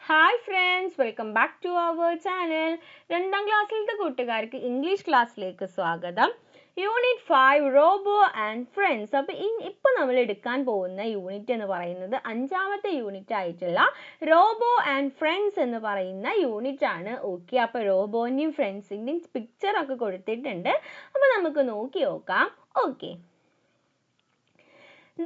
Hi friends, welcome back to our channel. രണ്ടാം ക്ലാസ്സിലത്തെ കൂട്ടുകാർക്ക് ഇംഗ്ലീഷ് ക്ലാസ്സിലേക്ക് സ്വാഗതം. Unit 5 robo and friends. അപ്പോൾ ഇപ്പോൾ നമ്മൾ എടുക്കാൻ പോകുന്ന യൂണിറ്റ് എന്ന് പറയുന്നത് 5ാമത്തെ യൂണിറ്റ് ആയിട്ടുള്ള റോബോ ആൻഡ് ഫ്രണ്ട്സ് എന്ന് പറയുന്ന യൂണിറ്റ് ആണ്. ഓക്കെ, അപ്പോൾ റോബോൻ്റെയും ഫ്രണ്ട്സിൻ്റെയും പിക്ചറൊക്കെ കൊടുത്തിട്ടുണ്ട്. അപ്പോൾ നമുക്ക് നോക്കി നോക്കാം. Okay,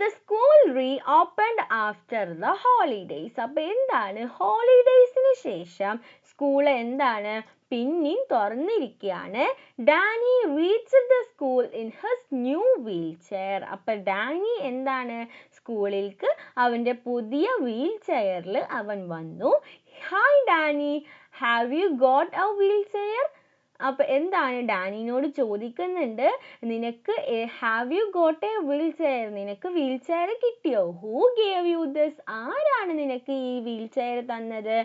The school reopened after the holidays. അപ്പോൾ എന്താണ് ഹോളിഡേയ്സിന് ശേഷം സ്കൂൾ എന്താണ് പിന്നെയും തുറന്നിരിക്കുകയാണ്. Danny reached the school in his new wheelchair. അപ്പോൾ ഡാനി എന്താണ് സ്കൂളിലേക്ക് അവൻ്റെ പുതിയ വീൽ ചെയറിൽ അവൻ വന്നു. Hi Danny, have you got a wheelchair? അപ്പോൾ എന്താണ് ഡാനിനോട് ചോദിക്കുന്നുണ്ട്, നിനക്ക് have you got a wheelchair, നിനക്ക് വീൽ ചെയർ കിട്ടിയോ? ഹൂ ഗേവ് യു ദിസ്, ആരാണ് നിനക്ക് ഈ വീൽ ചെയർ തന്നത്?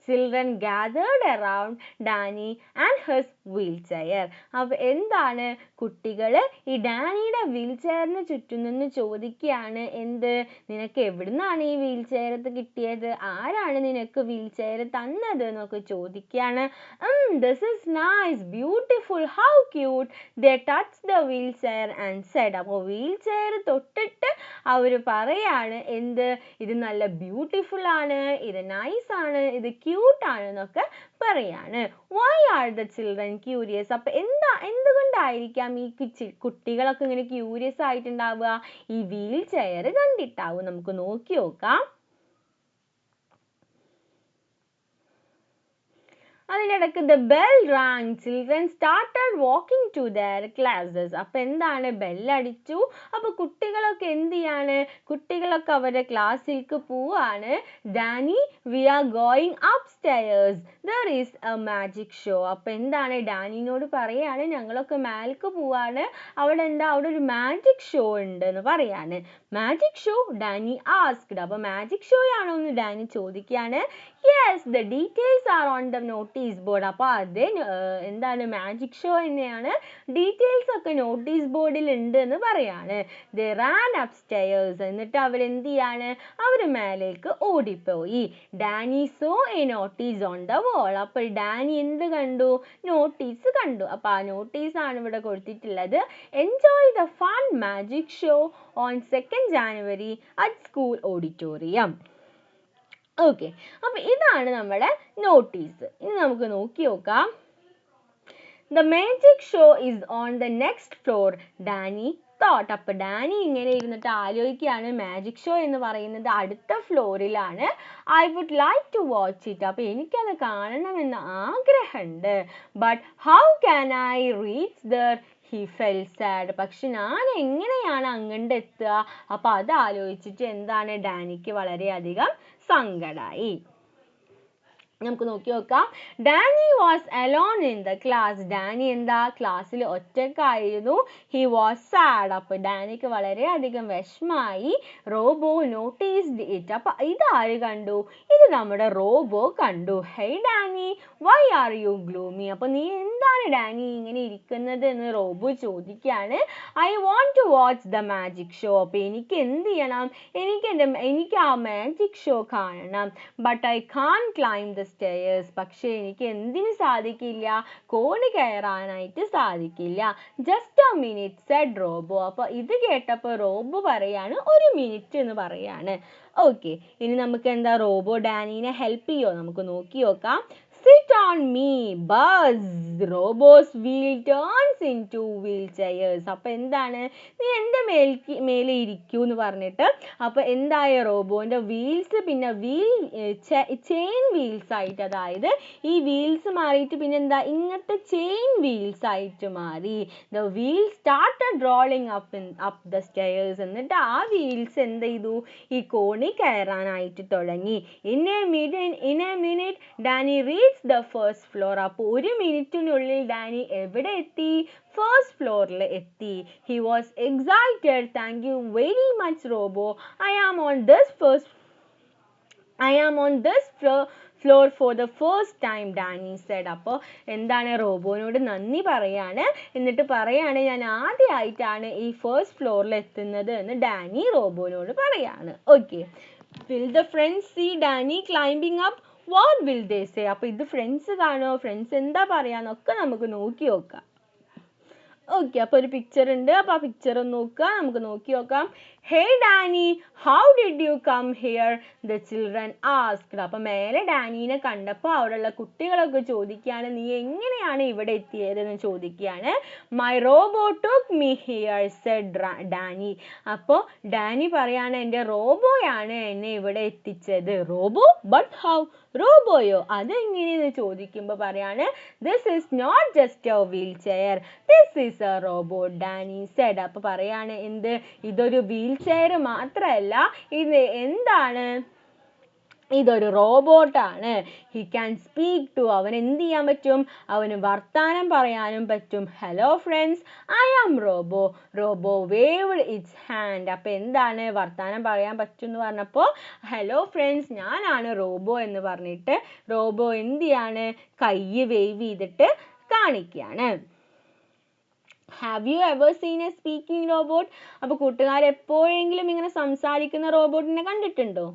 Children gathered around Danny and his wheelchair. അപ്പോൾ എന്താണ് കുട്ടികൾ ഈ ഡാനിയുടെ വീൽ ചെയറിന് ചുറ്റും നിന്ന് ചോദിക്കുകയാണ്, എന്ത്, നിനക്ക് എവിടുന്നാണ് ഈ വീൽ ചെയർ കിട്ടിയത്? ആരാണ് നിനക്ക് വീൽ ചെയർ തന്നത് എന്നൊക്കെ ചോദിക്കുകയാണ്. This is nice, beautiful, how cute. They touched the wheelchair and said. അപ്പോൾ വീൽ ചെയർ തൊട്ടിട്ട് അവർ പറയാണ്, എന്ത്, ഇത് നല്ല ബ്യൂട്ടിഫുൾ ആണ്, ഇത് നൈസ് ആണ്, ഇത് ക്യൂട്ട് ആണ് എന്നൊക്കെ പറയാണ്. Why are the children curious? അപ്പോൾ എന്തുകൊണ്ടായിരിക്കാം ഈ കുട്ടികളൊക്കെ ഇങ്ങനെ ക്യൂരിയസ് ആയിട്ടുണ്ടാവുക? ഈ വീൽ ചെയർ കണ്ടിട്ടാവും. നമുക്ക് നോക്കി നോക്കാം. അതിനിടയ്ക്ക് the bell rang, children started walking to their classes. അപ്പോൾ എന്താണ്, ബെല്ലടിച്ചു. അപ്പോൾ കുട്ടികളൊക്കെ എന്ത് ചെയ്യാണ്? കുട്ടികളൊക്കെ അവരുടെ ക്ലാസ്സിലേക്ക് പോവാണ്. Danny, we are going upstairs, there is a magic show. അപ്പോൾ എന്താണ് ഡാനിനോട് പറയാണ്, ഞങ്ങളൊക്കെ മേലേക്ക് പോവാണ്, അവിടെ ഒരു മാജിക് ഷോ ഉണ്ട് എന്ന് പറയാണ്. Magic show, Danny asked. അപ്പോൾ മാജിക് ഷോ ആണോ എന്ന് ഡാനി ചോദിക്കുകയാണ്. Yes, the details are on the notice board. അപ്പോൾ അത് എന്താണ് മാജിക് ഷോ തന്നെയാണ്, ഡീറ്റെയിൽസ് ഒക്കെ നോട്ടീസ് ബോർഡിൽ ഉണ്ട് എന്ന് പറയാണ്. They ran upstairs. എന്നിട്ട് അവരെന്ത് ചെയ്യാണ്? അവർ മേലേക്ക് ഓടിപ്പോയി. Danny saw a notice on the wall. അപ്പോൾ ഡാനി എന്ത് കണ്ടു? നോട്ടീസ് കണ്ടു. അപ്പോൾ ആ നോട്ടീസ് ആണ് ഇവിടെ കൊടുത്തിട്ടുള്ളത്. Enjoy the fun magic show on 2nd January at school auditorium. Okay, അപ്പോൾ ഇതാണ് നമ്മുടെ നോട്ടീസ്. ഇനി നമുക്ക് നോക്കി നോക്കാം. The magic show is on the next floor, Danny thought. അപ്പോൾ ഡാനി ഇങ്ങനെ ഇരുന്നിട്ട് ആലോചിക്കുകയാണ്, മാജിക് ഷോ എന്ന് പറയുന്നത് അടുത്ത ഫ്ലോറിലാണ്. I would like to watch it. അപ്പോൾ എനിക്കത് കാണണമെന്ന് ആഗ്രഹമുണ്ട്. But how can I reach there? He felt sad. പക്ഷെ ഞാൻ എങ്ങനെയാണ് അങ്ങോട്ട് എത്തുക? അപ്പോൾ അത് ആലോചിച്ചിട്ട് എന്താണ് ഡാനിക്ക് വളരെയധികം സങ്കടമായി. നമുക്ക് നോക്കി നോക്കാം. Danny was alone in the class. Danny എന്താ ക്ലാസ്സിൽ ഒറ്റക്കായിരുന്നു. He was sad. അപ്പോൾ ഡാനിക്ക് വളരെയധികം വിഷമായി. Robo noticed it. അപ്പോൾ ഇതാര് കണ്ടു? ഇത് നമ്മുടെ റോബോ കണ്ടു. Hey Danny, why are you gloomy? അപ്പോൾ നീ എന്താണ് ഡാനി ഇങ്ങനെ ഇരിക്കുന്നത് എന്ന് റോബോ ചോദിക്കുകയാണ്. I want to watch the magic show. അപ്പോൾ എനിക്ക് എന്ത് ചെയ്യണം? എനിക്ക് ആ മാജിക് ഷോ കാണണം. But I can climb the stairs. പക്ഷേ എനിക്ക് എന്തിനു സാധിക്കില്ല? കോണി കയറാനായിട്ട് സാധിക്കില്ല. Just a minute said Robo. അപ്പോൾ ഇത് കേട്ടപ്പോൾ റോബോ പറയാണ്, ഒരു മിനിറ്റ് എന്ന് പറയാണ്. ഓക്കെ, ഇനി നമുക്ക് എന്താ റോബോ ഡാനിനെ ഹെൽപ്പ് ചെയ്യോ? നമുക്ക് നോക്കി നോക്കാം. Sit on me, buzz. Robo's wheel turns into wheelchairs. അപ്പോൾ എന്താണ്, നീ എൻ്റെ മേലെ ഇരിക്കൂ എന്ന് പറഞ്ഞിട്ട് അപ്പോൾ എന്തായ റോബോൻ്റെ വീൽസ് പിന്നെ ചെയിൻ വീൽസ് ആയിട്ട്, അതായത് ഈ വീൽസ് മാറിയിട്ട് പിന്നെ എന്താ ഇങ്ങനത്തെ ചെയിൻ വീൽസ് ആയിട്ട് മാറി. The wheels started rolling up the stairs. എന്നിട്ട് ആ വീൽസ് എന്ത് ചെയ്തു? ഈ കോണി കയറാനായിട്ട് തുടങ്ങി. In a minute Danny reached the first floor. അപ്പോൾ ഒരു മിനിറ്റിനുള്ളിൽ ഡാനി എവിടെ എത്തി? ഫസ്റ്റ് ഫ്ലോറിൽ എത്തി. He was excited. Thank you very much, Robo. I am on this floor for the first time, Danny said. അപ്പോൾ എന്താണ് റോബോനോട് നന്ദി പറയാണ്. എന്നിട്ട് പറയാണ്, ഞാൻ ആദ്യമായിട്ടാണ് ഈ ഫസ്റ്റ് ഫ്ലോറിൽ എത്തുന്നത് എന്ന് ഡാനി റോബോനോട് പറയാണ്. Okay, will the friends see Danny climbing up? What will they say? അപ്പൊ ഇത് ഫ്രണ്ട്സ് കാണോ, ഫ്രണ്ട്സ് എന്താ പറയാന്നൊക്കെ നമുക്ക് നോക്കി നോക്കാം. ഓക്കെ, അപ്പോൾ ഒരു പിക്ചർ ഉണ്ട്. അപ്പോൾ ആ പിക്ചർ ഒന്ന് നോക്കുക, നമുക്ക് നോക്കി നോക്കാം. Hey Danny, how did you come here? The children asked. അപ്പോൾ മേലെ ഡാനീനെ കണ്ടപ്പോൾ അവിടെയുള്ള കുട്ടികളൊക്കെ ചോദിക്കുകയാണ്, നീ എങ്ങനെയാണ് ഇവിടെ എത്തിയതെന്ന് ചോദിക്കുകയാണ്. My Robo took me here said Danny. അപ്പോൾ ഡാനി പറയാണ്, എൻ്റെ റോബോയാണ് എന്നെ ഇവിടെ എത്തിച്ചത്. റോബോ? But how? റോബോയോ, അതെങ്ങനെയെന്ന് ചോദിക്കുമ്പോൾ പറയാണ്, this is not just a wheelchair, this is a robot, Danny said. അപ്പോൾ പറയാണ്, എന്ത്, ഇതൊരു വീൽ ചെയർ മാത്രമല്ല, ഇത് എന്താണ്, ഇതൊരു റോബോട്ടാണ്. He can speak too. അവൻ എന്ത് ചെയ്യാൻ പറ്റും, അവന് വർത്താനം പറയാനും പറ്റും. Hello friends, I am Robo. Robo waved its hand. അപ്പോൾ എന്താണ്, വർത്താനം പറയാൻ പറ്റും എന്ന് പറഞ്ഞപ്പോൾ ഹലോ ഫ്രണ്ട്സ്, ഞാനാണ് റോബോ എന്ന് പറഞ്ഞിട്ട് റോബോ എന്ത് ചെയ്യാണ്, കൈ വേവ് ചെയ്തിട്ട് കാണിക്കുകയാണ്. Have you ever seen a speaking robot? അപ്പോൾ കൂട്ടുകാർ എപ്പോഴെങ്കിലും ഇങ്ങനെ സംസാരിക്കുന്ന റോബോട്ടിനെ കണ്ടിട്ടുണ്ടോ?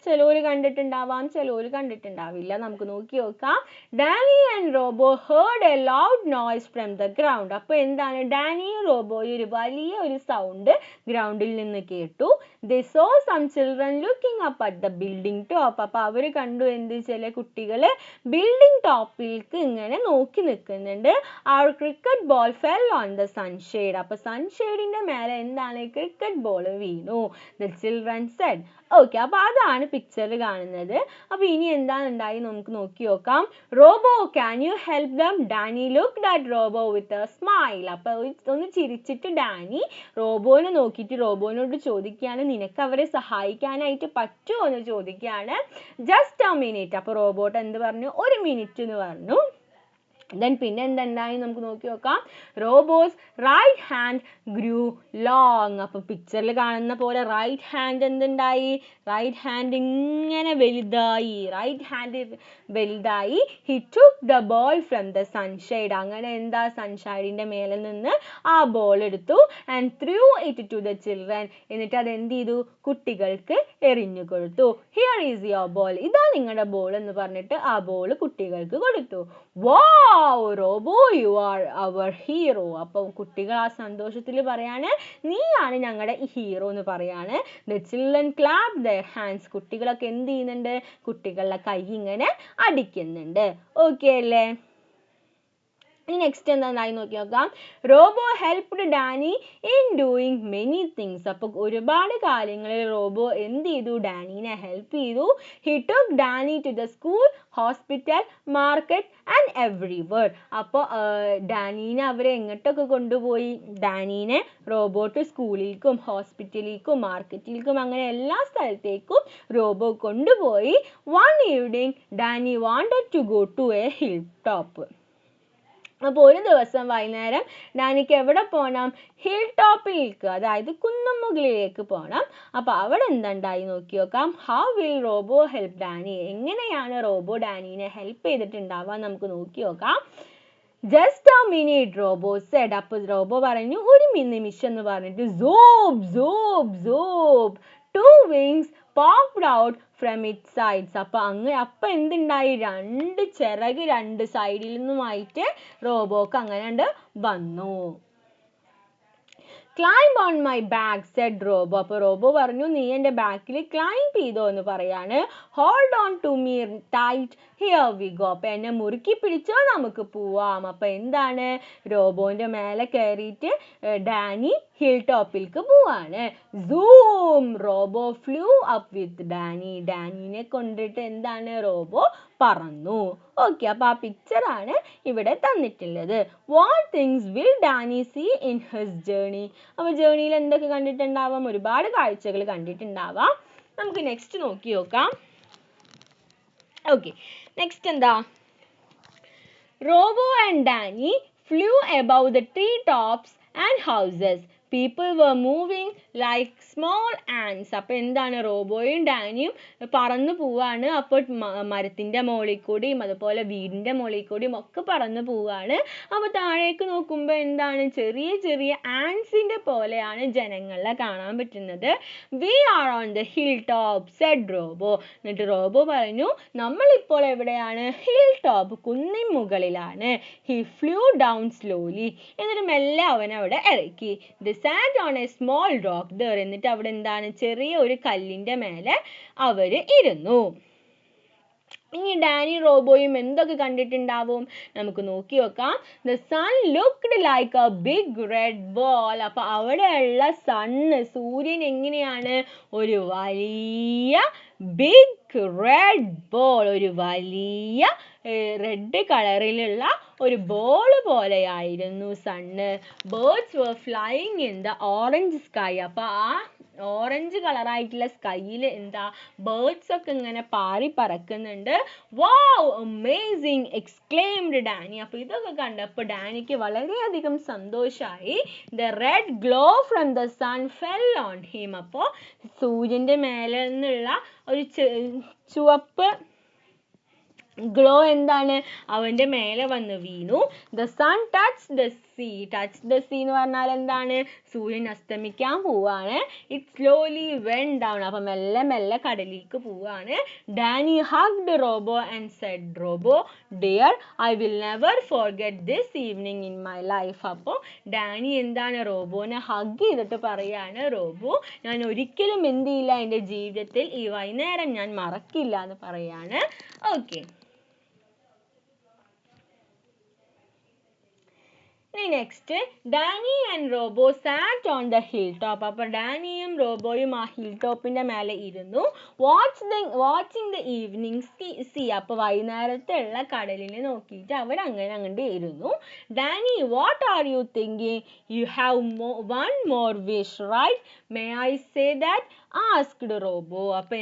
ചിലർ കണ്ടിട്ടുണ്ടാവാം, ചിലർ കണ്ടിട്ടുണ്ടാവില്ല. നമുക്ക് നോക്കി നോക്കാം. Danny and robo heard a loud noise from the ground. അപ്പോൾ എന്താണ്, ഡാനിയും റോബോയും ഒരു വലിയ ഒരു സൗണ്ട് ഗ്രൗണ്ടിൽ നിന്ന് കേട്ടു. They saw some children looking up at the building top. അപ്പോൾ അവർ കണ്ടു, എന്ത്, ചില കുട്ടികൾ ബിൽഡിംഗ് ടോപ്പിലേക്ക് ഇങ്ങനെ നോക്കി നിൽക്കുന്നുണ്ട്. അവർ cricket ball fell on the sunshade. അപ്പോൾ സൺഷെയ്ഡിൻ്റെ മേലെ എന്താണ്, ക്രിക്കറ്റ് ബോൾ വീണു. The children said. ഓക്കെ, അപ്പോൾ അതാണ് പിക്ചറിൽ കാണുന്നത്. അപ്പോൾ ഇനി എന്താണ് ഉണ്ടായി നമുക്ക് നോക്കി നോക്കാം. Robo, can you help them? Danny looked at Robo with a smile. അപ്പോൾ ഒന്ന് ചിരിച്ചിട്ട് ഡാനി റോബോനെ നോക്കിയിട്ട് റോബോനോട് ചോദിക്കുകയാണ്, നിനക്ക് അവരെ സഹായിക്കാനായിട്ട് പറ്റുമോ എന്ന് ചോദിക്കുകയാണ്. Just a minute. അപ്പോൾ റോബോട്ട് എന്ത് പറഞ്ഞു, ഒരു മിനിറ്റ് എന്ന് പറഞ്ഞു. ദെൻ പിന്നെ എന്തുണ്ടായി നമുക്ക് നോക്കി നോക്കാം. Robo's right hand grew long. അപ്പോൾ പിക്ചറിൽ കാണുന്ന പോലെ റൈറ്റ് ഹാൻഡ് എന്തുണ്ടായി, റൈറ്റ് ഹാൻഡ് ഇങ്ങനെ വലുതായി, റൈറ്റ് ഹാൻഡ് വലുതായി. He took the ball from the sunshade. അങ്ങനെ എന്താ, സൺഷൈഡിൻ്റെ മേലെ നിന്ന് ആ ബോൾ എടുത്തു. And threw it to the children. എന്നിട്ട് അത് എന്ത് ചെയ്തു, കുട്ടികൾക്ക് എറിഞ്ഞു കൊടുത്തു. Here is your ball. ഇതാ നിങ്ങളുടെ ബോൾ എന്ന് പറഞ്ഞിട്ട് ആ ബോൾ കുട്ടികൾക്ക് കൊടുത്തു. Wow Robo, you are our hero. അപ്പോൾ കുട്ടികൾ ആ സന്തോഷത്തിൽ പറയാണ്, നീയാണ് ഞങ്ങളുടെ ഹീറോ എന്ന് പറയാണ്. The children clap there hands. കുട്ടികളൊക്കെ എന്ത് ചെയ്യുന്നുണ്ട്, കുട്ടികളുടെ കൈ ഇങ്ങനെ അടിക്കുന്നുണ്ട്. ഓക്കെ അല്ലേ? നെക്സ്റ്റ് എന്തായി നോക്കി നോക്കാം. Robo helped Danny in doing many things. അപ്പോൾ ഒരുപാട് കാര്യങ്ങളിൽ റോബോ എന്ത് ചെയ്തു, ഡാനീനെ ഹെൽപ്പ് ചെയ്തു. He took Danny to the school, hospital, market and everywhere. അപ്പോൾ ഡാനീനെ അവരെ എങ്ങോട്ടൊക്കെ കൊണ്ടുപോയി, ഡാനീനെ റോബോട്ട് സ്കൂളിലേക്കും ഹോസ്പിറ്റലിലേക്കും മാർക്കറ്റിലേക്കും അങ്ങനെ എല്ലാ സ്ഥലത്തേക്കും റോബോ കൊണ്ടുപോയി. One evening Danny wanted to go to a hill top. അപ്പോൾ ഒരു ദിവസം വൈകുന്നേരം ഡാനിക്ക് എവിടെ പോകണം, ഹിൽ ടോപ്പിലേക്ക്, അതായത് കുന്നുമുകളിലേക്ക് പോകണം. അപ്പോൾ അവിടെ എന്തുണ്ടായി നോക്കി നോക്കാം. How will Robo help Danny? എങ്ങനെയാണ് റോബോ ഡാനീനെ ഹെൽപ്പ് ചെയ്തിട്ടുണ്ടാവുക നമുക്ക് നോക്കി നോക്കാം. Just a minute Robo said. അപ്പോൾ റോബോ പറഞ്ഞു, ഒരു നിമിഷം എന്ന് പറഞ്ഞിട്ട് sob sob sob. Two wings popped out from its sides. അപ്പോൾ എന്തുണ്ടായി, രണ്ട് ചിറക് രണ്ട് സൈഡിൽ നിന്നുമായിട്ട് റോബോക്ക് അങ്ങനെ വന്നു. Climb on my back said Robo. അപ്പോൾ റോബോ പറഞ്ഞു, നീ എൻ്റെ ബാക്കിൽ ക്ലൈംബ് ചെയ്തോ എന്ന് പറയാണ്. Hold on to me tight, here we go. അപ്പോൾ എന്നെ മുറുക്കി പിടിച്ചോ, നമുക്ക് പോവാം. അപ്പോൾ എന്താണ്, റോബോൻ്റെ മേലെ കയറിയിട്ട് ഡാനി ഹിൽ ടോപ്പിലേക്ക് പോവാണ്. Zoom Robo flew up with Danny. ഡാനിനെ കൊണ്ടിട്ട് എന്താണ്, റോബോ പറന്നു. ഓക്കെ, അപ്പോൾ ആ പിക്ചറാണ് ഇവിടെ തന്നിട്ടുള്ളത്. What things will Danny see in his journey? അപ്പോൾ ജേർണിയിൽ എന്തൊക്കെ കണ്ടിട്ടുണ്ടാവാം, ഒരുപാട് കാഴ്ചകൾ കണ്ടിട്ടുണ്ടാവാം. നമുക്ക് നെക്സ്റ്റ് നോക്കി നോക്കാം. ഓക്കെ, നെക്സ്റ്റ് എന്താ, Robo and Danny flew above the tree tops and houses. People were moving like small ants. അപ്പോൾ എന്താണ് റോബോയും ഡാനിയും പറന്നു പോവാണ്. അപ്പോൾ മരത്തിന്റെ മുകളിൽ കൂടിയും അതുപോലെ വീടിന്റെ മുകളിൽ കൂടിയും ഒക്കെ പറന്നു പോവാണ്. അപ്പോൾ താഴേക്ക് നോക്കുമ്പോൾ എന്താണ് ചെറിയ ചെറിയ ആൻസിന്റെ പോലെയാണ് ജനങ്ങളെ കാണാൻ പറ്റുന്നത്. We are on the hilltop, said robo. എന്നിട്ട് റോബോ പറഞ്ഞു നമ്മളിപ്പോൾ എവിടെയാണ്? ഹിൽ ടോപ്പ്, കുന്നിൻ മുകളിലാണ്. He flew down slowly. എന്നിട്ട് മെല്ലെ അവൻ അവിടെ ഇറക്കി. They sat on a small rock there. എന്നിട്ട് അവിടെ എന്താണ് ചെറിയ ഒരു കല്ലിന്റെ മേലെ അവര് ഇരുന്നു. ഇനി ഡാനി റോബോയും എന്തൊക്കെ കണ്ടിട്ടുണ്ടാവും? നമുക്ക് നോക്കി നോക്കാം. The sun looked like a big red ball. അപ്പൊ അവിടെയുള്ള സൂര്യൻ എങ്ങനെയാണ്? ഒരു വലിയ ബിഗ് റെഡ് ബോൾ, ഒരു വലിയ റെഡ് കളറിലുള്ള ഒരു ബോൾ പോലെയായിരുന്നു sun. Birds were flying in the orange sky. അപ്പൊ ആ ഓറഞ്ച് കളറായിട്ടുള്ള സ്കൈയിൽ എന്താ ബേർഡ്സ് ഒക്കെ ഇങ്ങനെ പാറി പറക്കുന്നുണ്ട്. Wow amazing exclaimed Danny. അപ്പൊ ഇതൊക്കെ കണ്ടപ്പോൾ ഡാനിക്ക് വളരെയധികം സന്തോഷമായി. The red glow from the sun fell on him. അപ്പോൾ സൂര്യന്റെ മേലെ നിന്നുള്ള ഒരു ചുവപ്പ് ഗ്ലോ എന്താണ് അവന്റെ മേലെ വന്ന് വീണു. The sun touch the sea. Touch the sea എന്ന് പറഞ്ഞാൽ എന്താണ്? സൂര്യൻ അസ്തമിക്കാൻ പോവാണ്. It slowly went down. അപ്പൊ മെല്ലെ മെല്ലെ കടലിലേക്ക് പോവാണ്. Danny hugged Robo and said Robo dear I will never forget this evening in my life. അപ്പോൾ ഡാനി എന്താണ് റോബോനെ ഹഗ് ചെയ്തിട്ട് പറയാണ് റോബോ ഞാൻ ഒരിക്കലും എന്ത് ചെയ്യില്ല എൻ്റെ ജീവിതത്തിൽ ഈ വൈകുന്നേരം ഞാൻ മറക്കില്ല എന്ന് പറയാണ്. Okay, next Danny and Robo sat on the hill top. അപ്പോൾ ഡാനിയും റോബോയും ആ ഹിൽ ടോപ്പിന്റെ മേലെ ഇരുന്നു. Watching the evening sea. അപ്പോൾ വൈകുന്നേരത്തുള്ള കടലിനെ നോക്കിയിട്ട് അവർ അങ്ങനെ അങ്ങോട്ട് ഇരുന്നു. Danny what are you thinking? You have one more wish right? May I say that? Asked Robo. അപ്പോൾ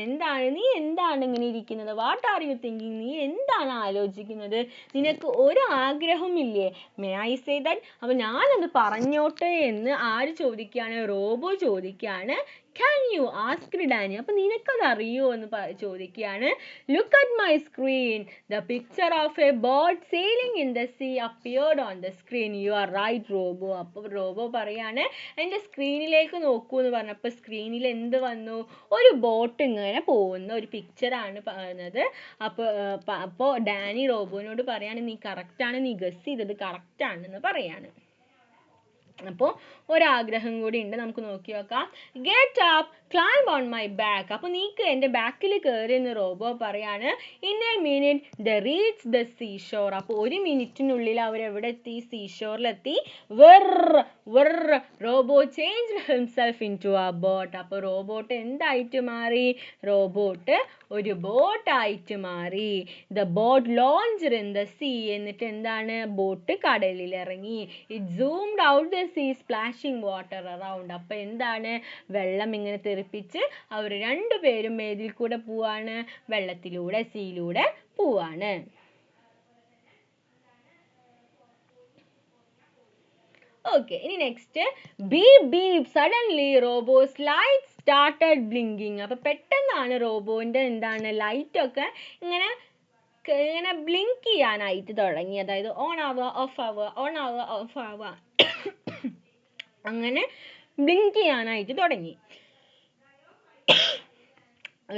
നീ എന്താണ് ഇങ്ങനെ ഇരിക്കുന്നത്? What are you thinking? നീ എന്താണ് ആലോചിക്കുന്നത്? നിനക്ക് ഒരു ആഗ്രഹമില്ലേ? May I say that? അപ്പൊ ഞാനത് പറഞ്ഞോട്ടെ എന്ന് ആര് ചോദിക്കുകയാണ്? റോബോ ചോദിക്കുകയാണ്. Can you ask Danny? അപ്പൊ നിനക്കത് അറിയോ എന്ന് ചോദിക്കുകയാണ്. Look at my screen. The picture of a boat sailing in the sea appeared on the screen. You are right, robo. അപ്പൊ റോബോ പറയാണ് എൻ്റെ സ്ക്രീനിലേക്ക് നോക്കൂ എന്ന് പറഞ്ഞപ്പോൾ സ്ക്രീനിൽ എന്ത് വന്നു? ഒരു ബോട്ട് ഇങ്ങനെ പോകുന്ന ഒരു പിക്ചറാണ് പറഞ്ഞത്. അപ്പോൾ ഡാനി റോബോനോട് പറയാണ് നീ കറക്റ്റാണ്, നീ ഗസ് ചെയ്തത് കറക്റ്റാണെന്ന് പറയാണ്. അപ്പോൾ ഒരാഗ്രഹം കൂടി ഉണ്ട്, നമുക്ക് നോക്കി നോക്കാം. Get up, climb on my back. അപ്പോൾ നീക്ക് എൻ്റെ ബാക്കിൽ കയറി എന്ന് റോബോ പറയാണ്. In a minute they reach the seashore. അപ്പോൾ ഒരു മിനിറ്റിനുള്ളിൽ അവരെവിടെ എത്തി? സീഷോറിലെത്തി. Robo change himself into a boat. അപ്പോൾ റോബോട്ട് എന്തായിട്ട് മാറി? റോബോട്ട് ഒരു ബോട്ടായിട്ട് മാറി. The boat launched in the sea. എന്നിട്ട് എന്താണ്? ബോട്ട് കടലിൽ ഇറങ്ങി. It zoomed out the sea splashing water around. അപ്പൊ എന്താണ്? വെള്ളം ഇങ്ങനെ തെറിപ്പിച്ച് അവർ രണ്ടുപേരും ഏതിൽ കൂടെ പോവാണ്? വെള്ളത്തിലൂടെ, സീയിലൂടെ പോവാണ്. ഓക്കെ, ഇനി next beep suddenly Robo's light started blinking. അപ്പൊ പെട്ടെന്നാണ് റോബോന്റെ എന്താണ് ലൈറ്റ് ഒക്കെ ഇങ്ങനെ ബ്ലിങ്ക് ചെയ്യാനായിട്ട് തുടങ്ങി. അതായത് ഓൺ ആവുക, ഓഫ് ആവുക, ഓൺ ആവുക, ഓഫ് ആവുക, അങ്ങനെ ബ്ലിങ്ക് ചെയ്യാനായിട്ട് തുടങ്ങി.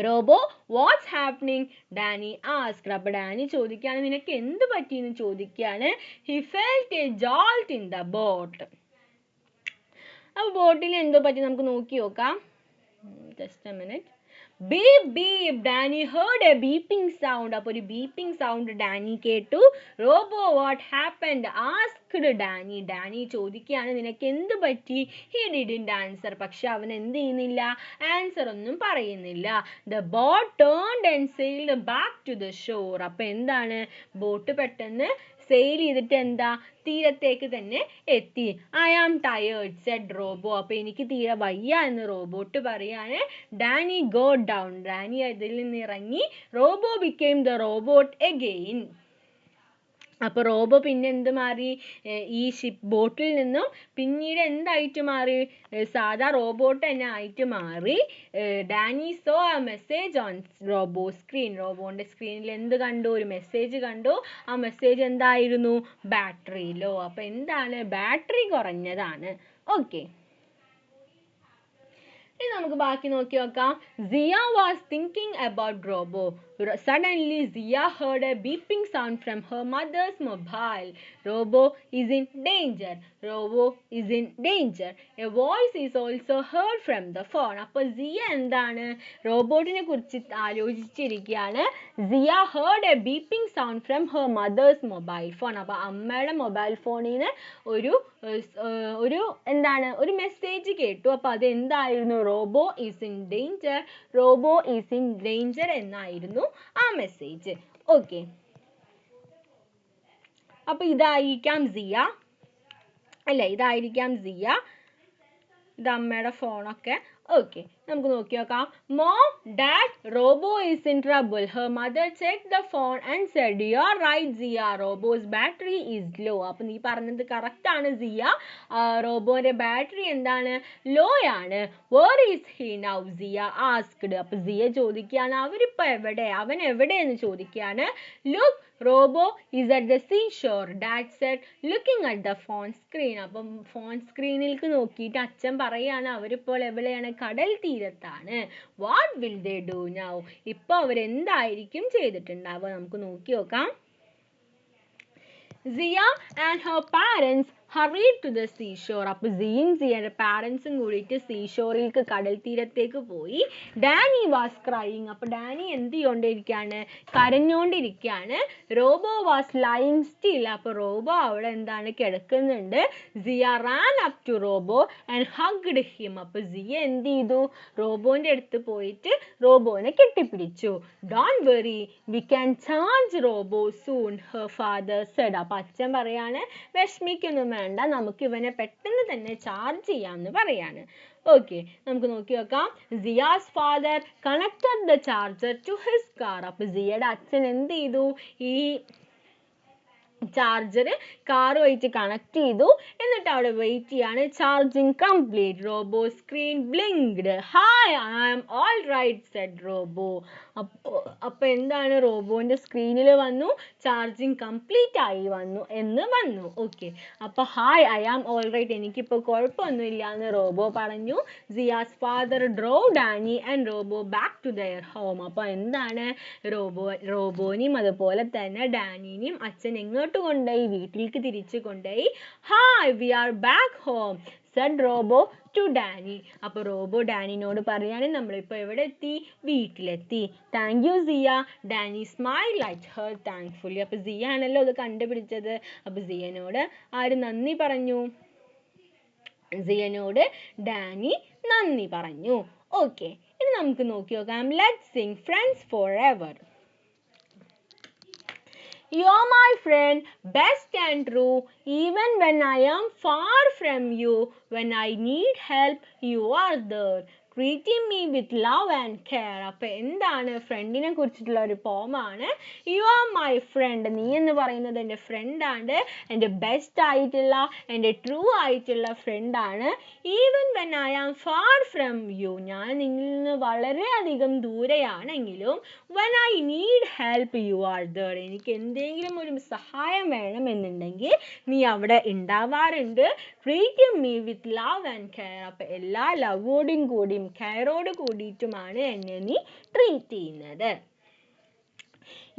Robo what's happening? Danny asked. അപ്പോൾ ഡാനി ചോദിക്കുകയാണ് നിനക്ക് എന്ത് പറ്റിയെന്ന് ചോദിക്കുകയാണ്. He felt a jolt in the boat. അപ്പോൾ ബോട്ടിൽ എന്തോ പറ്റി നമുക്ക് നോക്കി നോക്കാം. Just a minute. Beep beep. Danny heard a beeping sound. അപ്പോൾ ഒരു ബീപ്പിംഗ് സൗണ്ട് ഡാനി കേട്ടു. Robo what happened? Asked Danny. Danny ചോദിക്കുകയാണ് നിനക്ക് എന്ത് പറ്റി? He didn't answer. പക്ഷെ അവൻ എന്ത് ചെയ്യുന്നില്ല? ആൻസർ ഒന്നും പറയുന്നില്ല. The boat turned and sailed back to the shore. അപ്പോൾ എന്താണ്? ബോട്ട് പെട്ടെന്ന് സെയിൽ ചെയ്തിട്ട് എന്താ തീരത്തേക്ക് തന്നെ എത്തി. I am tired said Robo. അപ്പോൾ എനിക്ക് തീരെ വയ്യ എന്ന് റോബോട്ട് പറയാണ്. Dani go down. ഡാനി അതിൽ നിന്ന് ഇറങ്ങി. Robo became the robot again. അപ്പോൾ റോബോ പിന്നെ എന്ത് മാറി? ഈ ബോട്ടിൽ നിന്നും പിന്നീട് എന്തായിട്ട് മാറി? സാധാ റോബോട്ട് തന്നെ ആയിട്ട് മാറി. Danny saw a message on Robo screen. റോബോന്റെ സ്ക്രീനിൽ എന്ത് കണ്ടു? ഒരു മെസ്സേജ് കണ്ടു. ആ മെസ്സേജ് എന്തായിരുന്നു? Battery low. അപ്പൊ എന്താണ്? ബാറ്ററി കുറഞ്ഞതാണ്. ഓക്കെ, ഇനി നമുക്ക് ബാക്കി നോക്കി നോക്കാം. Zia was thinking about Robo. Suddenly, Zia heard a beeping sound from her mother's mobile. Robo is in danger. Robo is in danger. A voice is also heard from the phone. അപ്പോൾ സിയ എന്താണ്? റോബോട്ടിനെ കുറിച്ച് ആലോചിച്ചിരിക്കുകയാണ്. സിയ heard a beeping sound from her mother's mobile phone. അപ്പോൾ അമ്മയുടെ mobile ഫോണിൽ നിന്ന് ഒരു എന്താണ്? ഒരു മെസ്സേജ് കേട്ടു. അപ്പോൾ അത് എന്തായിരുന്നു? Robo is in danger. Robo is in danger എന്നായിരുന്നു ആ മെസ്സേജ്. ഓക്കെ, അപ്പൊ ഇതായിരിക്കാം സിയ അല്ലേ? ഇതായിരിക്കാം സിയ. ഇത് അമ്മയുടെ ഫോണൊക്കെ. ഓക്കെ, നമുക്ക് നോക്കി നോക്കാം. Mom, dad, Robo is in trouble. Her mother check the phone and said you are right Zia, Robo's battery is low. അപ്പം നീ പറഞ്ഞത് കറക്റ്റ് ആണ് സിയ. റോബോന്റെ ബാറ്ററി എന്താണ്? ലോ ആണ്. Where is he now? Zia asked. അപ്പൊ സിയ ചോദിക്കുകയാണ് അവരിപ്പോ എവിടെ? അവൻ എവിടെയെന്ന് ചോദിക്കുകയാണ്. Look, Robo is at the seashore, dad said looking at the phone screen. അപ്പം ഫോൺ സ്ക്രീനിലേക്ക് നോക്കിയിട്ട് അച്ഛൻ പറയാണ് അവരിപ്പോൾ എവിടെയാണ്? കടൽ തീരത്താണ്. What will they do now? ഇപ്പൊ അവരെന്തായിരിക്കും ചെയ്തിട്ടുണ്ടാവുക? നമുക്ക് നോക്കി നോക്കാം. Zia and her parents hurried to the seashore. അപ്പോൾ സിയും സിയയുടെ പാരൻസും കൂടിയിട്ട് സീഷോറിലേക്ക് കടൽ തീരത്തേക്ക് പോയി. Danny was crying. അപ്പോൾ ഡാനി എന്ത് ചെയ്തുകൊണ്ടിരിക്കുകയാണ്? കരഞ്ഞുകൊണ്ടിരിക്കുകയാണ്. Robo was lying still. അപ്പോൾ റോബോ അവിടെ എന്താണ്? കിടക്കുന്നുണ്ട്. Zia ran up to Robo and hugged him. അപ്പോൾ സിയ എന്ത് ചെയ്തു? റോബോന്റെ അടുത്ത് പോയിട്ട് റോബോനെ കെട്ടിപ്പിടിച്ചു. Don't worry, we can charge Robo soon, her father said. അപ്പോൾ അച്ഛൻ പറയാണ് വിഷമിക്കൊന്നും വേണ്ട, നമുക്ക് ഇവനെ പെട്ടെന്ന് തന്നെ ചാർജ് ചെയ്യാമെന്ന് പറയാണ്. ഓക്കെ, നമുക്ക് നോക്കി നോക്കാം. Zia's father connected the charger to his car. അപ്പോൾ സിയയുടെ അച്ഛൻ എന്ത് ചെയ്തു? ഈ ചാർജർ കാറുമായിട്ട് കണക്ട് ചെയ്തു. എന്നിട്ട് അവിടെ വെയിറ്റ് ചെയ്യാണ്. Charging complete. Robo screen blinked. Hi, I am all right said Robo. അപ്പോൾ എന്താണ്? റോബോന്റെ സ്ക്രീനിൽ വന്നു ചാർജിങ് കംപ്ലീറ്റ് ആയി എന്ന് വന്നു. ഓക്കെ, അപ്പോൾ hi, I am all right, എനിക്കിപ്പോൾ കുഴപ്പമൊന്നുമില്ല എന്ന് റോബോ പറഞ്ഞു. Zia's father drove Danny and Robo back to their home. അപ്പോൾ എന്താണ്? റോബോനെയും അതുപോലെ തന്നെ ഡാനിനെയും അച്ഛൻ എങ്ങോട്ട് കൊണ്ടുപോയി? വീട്ടിലേക്ക് തിരിച്ചു കൊണ്ടുപോയി. Hi, we are back home said Robo to Danny. അപ്പോൾ റോബോ ഡാനിനോട് പറയാണ് നമ്മളിപ്പോൾ എവിടെ എത്തി? വീട്ടിലെത്തി. Thank you Zia. Danny smile at her thankfully. അപ്പോൾ സിയ ആണല്ലോ അത് കണ്ടുപിടിച്ചത്. അപ്പോൾ സിയനോട് ആര് നന്ദി പറഞ്ഞു? സിയനോട് ഡാനി നന്ദി പറഞ്ഞു. ഓക്കെ, ഇനി നമുക്ക് നോക്കി നോക്കാം. Let's Singh friends for ever. You're my friend, best and true, even when I am far from you. When I need help, you are there, treating me with love and care. അപ്പോൾ എന്താണ്? ഫ്രണ്ടിനെ കുറിച്ചിട്ടുള്ള ഒരു പോമാണ്. You are my friend. നീ എന്ന് പറയുന്നത് എൻ്റെ ഫ്രണ്ടാണ്. എൻ്റെ ബെസ്റ്റ് ആയിട്ടുള്ള, എൻ്റെ ട്രൂ ആയിട്ടുള്ള ഫ്രണ്ടാണ്. Even when I am far from you, ഞാൻ നിന്നിൽ നിന്ന് വളരെയധികം ദൂരെയാണെങ്കിലും when I need help you are there, എനിക്ക് എന്തെങ്കിലും ഒരു സഹായം വേണമെന്നുണ്ടെങ്കിൽ നീ അവിടെ ഉണ്ടാവാറുണ്ട്. Treat me with love and care. അപ്പം എല്ലാ ലവോടും കൂടിയും കെയറോട് കൂടിയിട്ടുമാണ് എന്നെ നീ ട്രീറ്റ് ചെയ്യുന്നത്.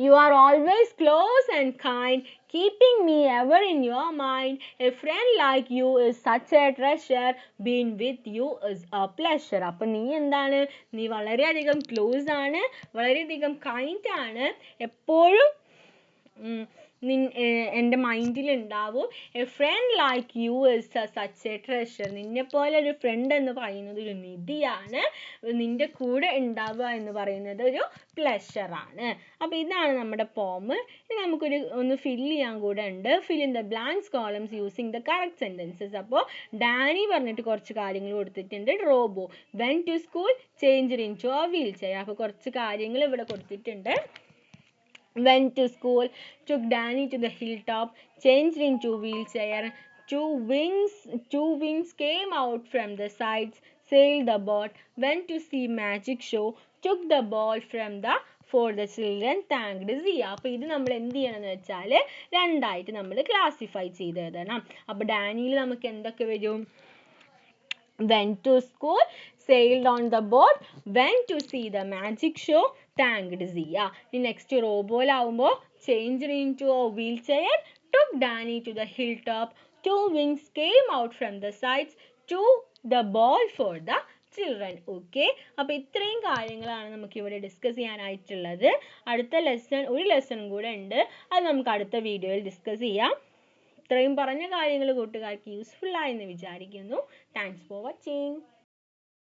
You are always close and kind, keeping me ever in your mind. A friend like you is such a treasure. Being with you is a pleasure. അപ്പോൾ നീ എന്താണ്? നീ വളരെയധികം ക്ലോസ് ആണ്, വളരെയധികം കൈൻഡ് ആണ്, എപ്പോഴും എൻ്റെ മൈൻഡിൽ ഉണ്ടാവും. A friend like you is such a treasure. നിന്നെപ്പോലെ ഒരു ഫ്രണ്ട് എന്ന് പറയുന്നത് ഒരു നിധിയാണ്. നിൻ്റെ കൂടെ ഉണ്ടാവുക എന്ന് പറയുന്നത് ഒരു പ്ലഷറാണ്. അപ്പോൾ ഇതാണ് നമ്മുടെ പോം. ഇനി നമുക്കൊരു ഒന്ന് ഫില്ല് ചെയ്യാൻ കൂടെ ഉണ്ട്. Fill in the blanks columns using the correct sentences. അപ്പോൾ ഡാനി പറഞ്ഞിട്ട് കുറച്ച് കാര്യങ്ങൾ കൊടുത്തിട്ടുണ്ട്. Robo went to school change into a wheelchair. അപ്പോൾ കുറച്ച് കാര്യങ്ങൾ ഇവിടെ കൊടുത്തിട്ടുണ്ട്. went to school, took Danny to the hilltop, changed into wheelchair. Two wings came out from the sides, sailed the boat, went to see magic show, took the ball from the for the children, thanked Zia. അപ്പോൾ ഇത് നമ്മൾ എന്ത് ചെയ്യണമെന്ന് വെച്ചാൽ രണ്ടായിട്ട് നമ്മൾ classify ചെയ്ത് എഴുതണം. അപ്പോൾ ഡാനിയിൽ നമുക്ക് എന്തൊക്കെ വരും? went to school, sailed on the boat, went to see the magic show, thanked Zia. Next റോബോയിലാവുമ്പോൾ changed into a wheelchair, took Danny to the hilltop, two wings came out from the sides, took the ball for the children. Okay, അപ്പോൾ ഇത്രയും കാര്യങ്ങളാണ് നമുക്ക് ഇവിടെ discuss ചെയ്യാനായിട്ടുള്ളത്. അടുത്ത ഒരു lesson കൂടെ ഉണ്ട്, അത് നമുക്ക് അടുത്ത വീഡിയോയിൽ ഡിസ്കസ് ചെയ്യാം. ഇത്രയും പറഞ്ഞ കാര്യങ്ങൾ കൂട്ടുകാർക്ക് യൂസ്ഫുൾ ആയെന്ന് വിചാരിക്കുന്നു. Thanks for watching.